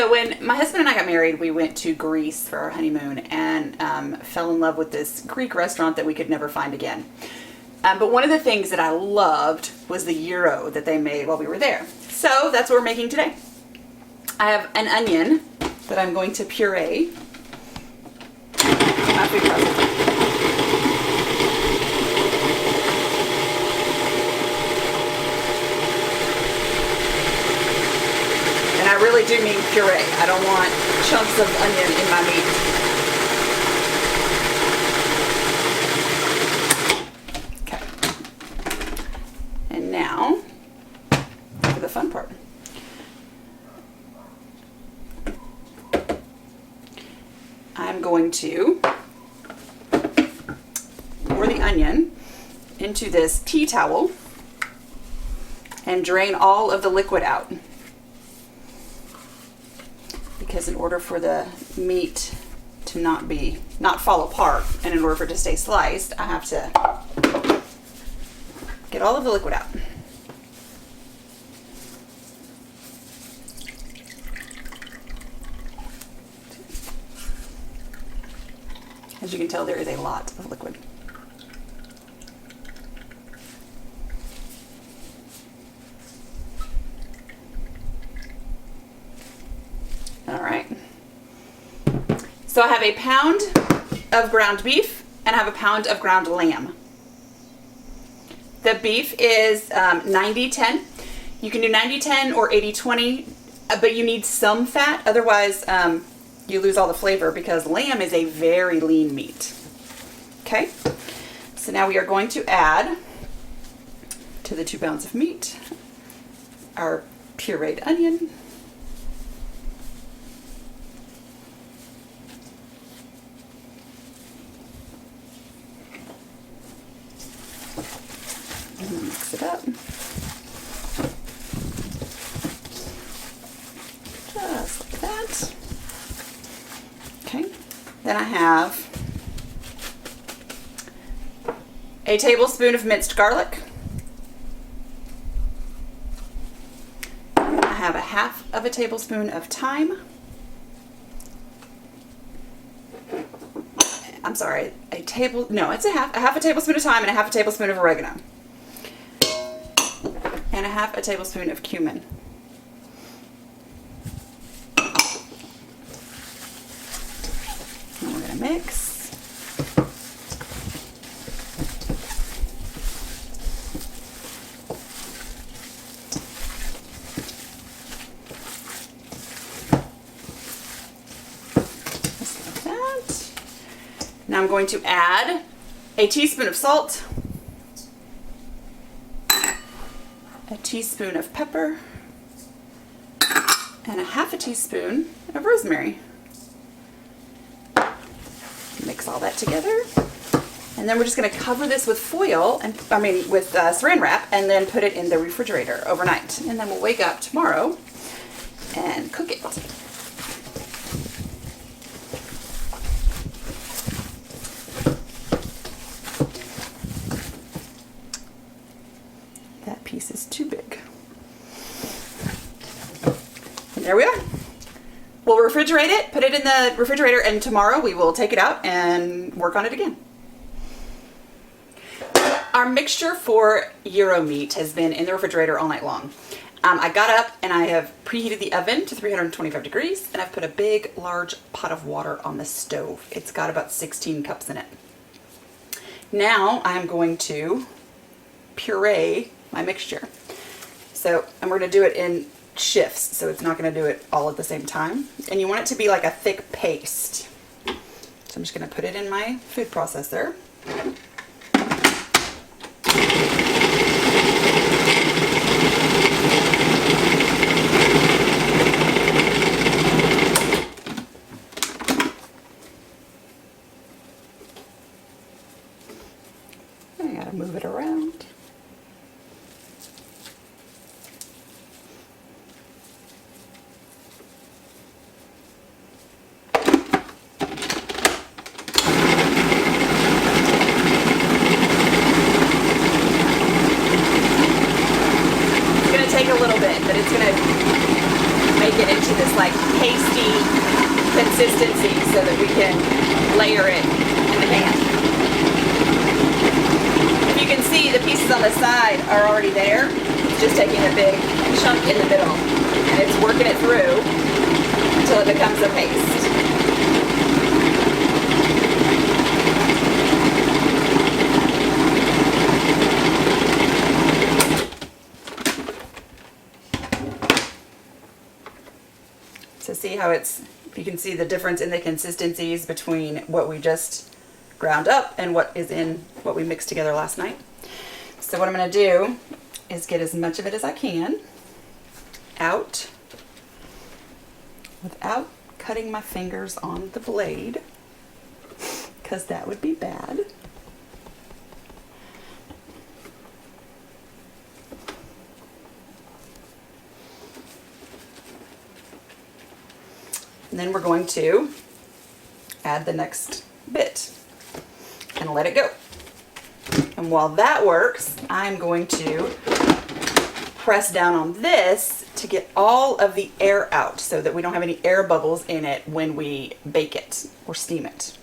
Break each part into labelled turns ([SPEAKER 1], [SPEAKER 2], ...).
[SPEAKER 1] So when my husband and I got married, we went to Greece for our honeymoon and fell in love with this Greek restaurant that we could never find again. But one of the things that I loved was the gyro that they made while we were there. So that's what we're making today. I have an onion that I'm going to puree. My food processor. And I really do mean puree. I don't want chunks of onion in my meat. Now, for the fun part. I'm going to pour the onion into this tea towel and drain all of the liquid out. Because in order for the meat to not fall apart, and in order for it to stay sliced, I have to get all of the liquid out. As you can tell, there is a lot of liquid. All right. So I have a pound of ground beef and I have a pound of ground lamb. The beef is 90-10. You can do 90-10 or 80-20, but you need some fat. Otherwise, you lose all the flavor because lamb is a very lean meat. Okay, so now we are going to add to the 2 pounds of meat our pureed onion. Mix it up. Just like that. Okay. Then I have a tablespoon of minced garlic. I have a half of a tablespoon of thyme. I'm sorry, it's a half a tablespoon of thyme and a half a tablespoon of oregano. And a half a tablespoon of cumin. And we're going to mix. Just like that. Now I'm going to add a teaspoon of salt, a teaspoon of pepper, and a half a teaspoon of rosemary. Mix all that together. And then we're just going to cover this with foil, with saran wrap, and then put it in the refrigerator overnight. And then we'll wake up tomorrow and cook it. That piece is too big. And there we are. We'll refrigerate it, put it in the refrigerator, and tomorrow we will take it out and work on it again. Our mixture for gyro meat has been in the refrigerator all night long. I got up and I have preheated the oven to 325 degrees, and I've put a big, large pot of water on the stove. It's got about 16 cups in it. Now I'm going to puree my mixture. So I'm going to do it in shifts, so it's not going to do it all at the same time. And you want it to be like a thick paste. So I'm just going to put it in my food processor. I gotta move it around. consistency so that we can layer it in the pan. If you can see, the pieces on the side are already there. It's just taking a big chunk in the middle, and it's working it through until it becomes a paste. So see how it's, you can see the difference in the consistencies between what we just ground up and what is in what we mixed together last night. So what I'm going to do is get as much of it as I can out without cutting my fingers on the blade, because that would be bad. And then we're going to add the next bit and let it go. And while that works, I'm going to press down on this to get all of the air out so that we don't have any air bubbles in it when we bake it or steam it.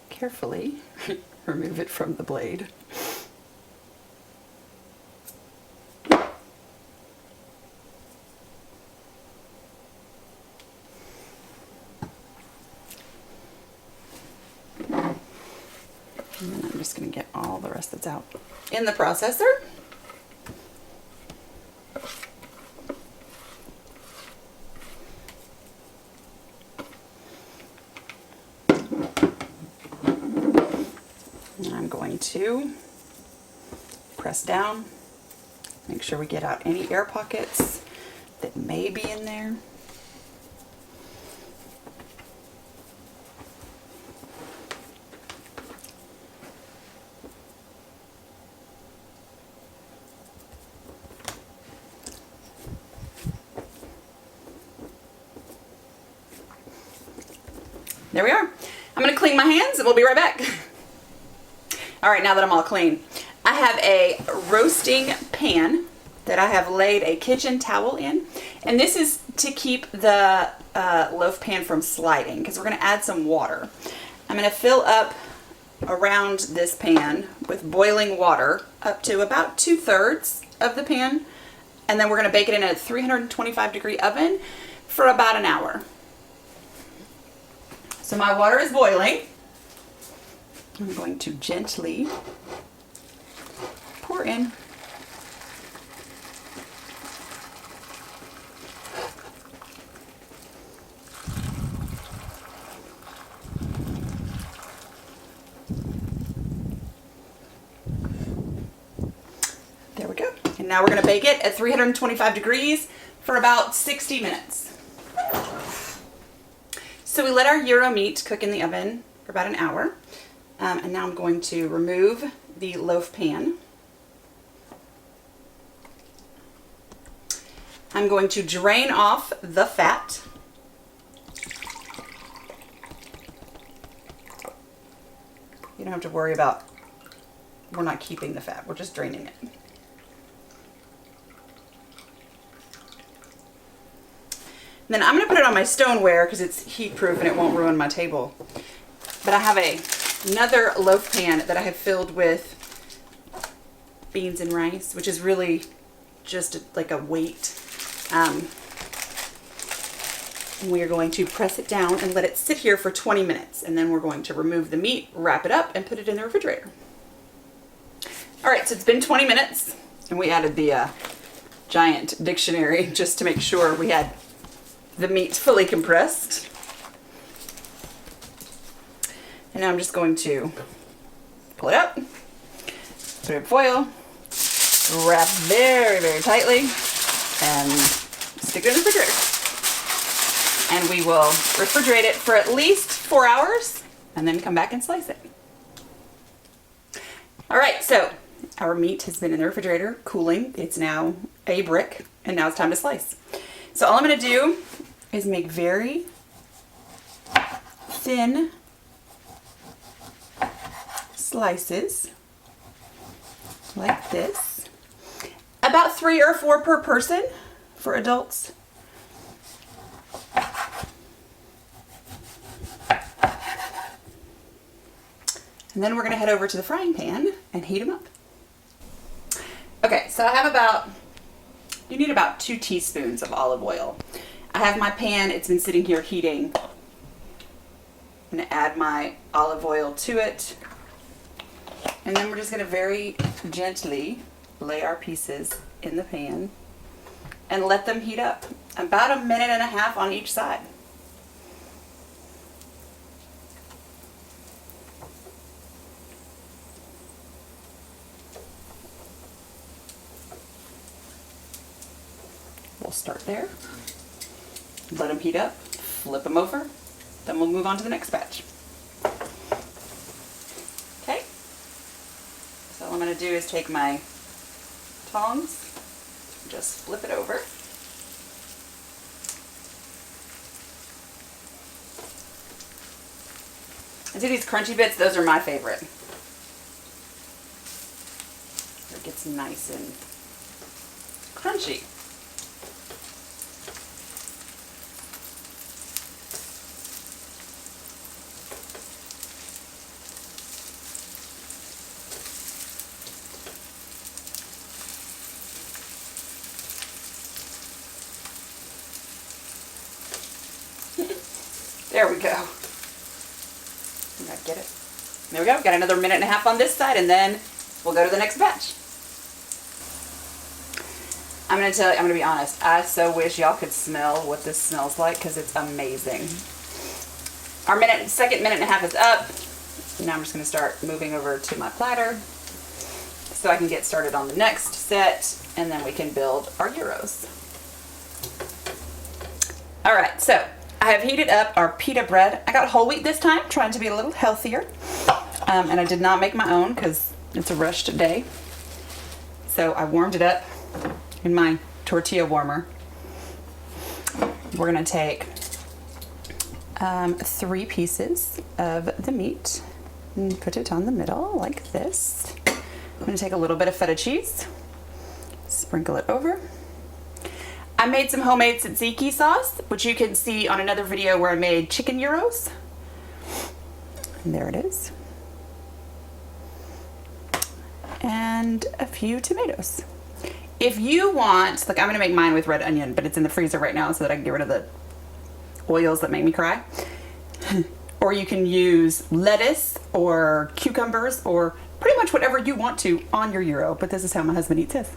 [SPEAKER 1] Carefully remove it from the blade. And then I'm just going to get all the rest that's out in the processor. To press down, make sure we get out any air pockets that may be in there. There we are. I'm going to clean my hands and we'll be right back. All right, now that I'm all clean, I have a roasting pan that I have laid a kitchen towel in. And this is to keep the loaf pan from sliding, because we're going to add some water. I'm going to fill up around this pan with boiling water up to about 2/3 of the pan. And then we're going to bake it in a 325-degree oven for about an hour. So my water is boiling. I'm going to gently pour in. There we go. And now we're going to bake it at 325 degrees for about 60 minutes. So we let our gyro meat cook in the oven for about an hour. And now I'm going to remove the loaf pan. I'm going to drain off the fat. You don't have to worry about, we're not keeping the fat, we're just draining it. And then I'm going to put it on my stoneware because it's heat proof and it won't ruin my table. But I have another loaf pan that I have filled with beans and rice, which is really just like a weight. We are going to press it down and let it sit here for 20 minutes. And then we're going to remove the meat, wrap it up, and put it in the refrigerator. All right, so it's been 20 minutes. And we added the giant dictionary just to make sure we had the meat fully compressed. And now I'm just going to pull it out, put it in foil, wrap very, very tightly, and stick it in the refrigerator. And we will refrigerate it for at least 4 hours and then come back and slice it. All right, so Our meat has been in the refrigerator cooling. It's now a brick, and now it's time to slice. So all I'm going to do is make very thin slices like this. About 3 or 4 per person for adults. And then we're going to head over to the frying pan and heat them up. Okay, so I have you need about 2 teaspoons of olive oil. I have my pan, it's been sitting here heating. I'm going to add my olive oil to it. And then we're just going to very gently lay our pieces in the pan and let them heat up. About 1.5 minutes on each side. We'll start there. Let them heat up, flip them over, then we'll move on to the next batch. Okay, so all I'm going to do is take my tongs, just flip it over. And see these crunchy bits, those are my favorite. It gets nice and crunchy. There we go. Get it. There we go. Got another 1.5 minutes on this side, and then we'll go to the next batch. I'm going to tell you, I'm going to be honest. I so wish y'all could smell what this smells like because it's amazing. Our second 1.5 minutes is up. Now I'm just going to start moving over to my platter so I can get started on the next set, and then we can build our gyros. All right, so I have heated up our pita bread. I got whole wheat this time, trying to be a little healthier. And I did not make my own because it's a rushed day. So I warmed it up in my tortilla warmer. We're gonna take 3 pieces of the meat and put it on the middle like this. I'm gonna take a little bit of feta cheese, sprinkle it over. I made some homemade tzatziki sauce, which you can see on another video where I made chicken gyros. And there it is. And a few tomatoes. If you want, like I'm gonna make mine with red onion, but it's in the freezer right now so that I can get rid of the oils that make me cry. Or you can use lettuce or cucumbers or pretty much whatever you want to on your gyro, but this is how my husband eats his.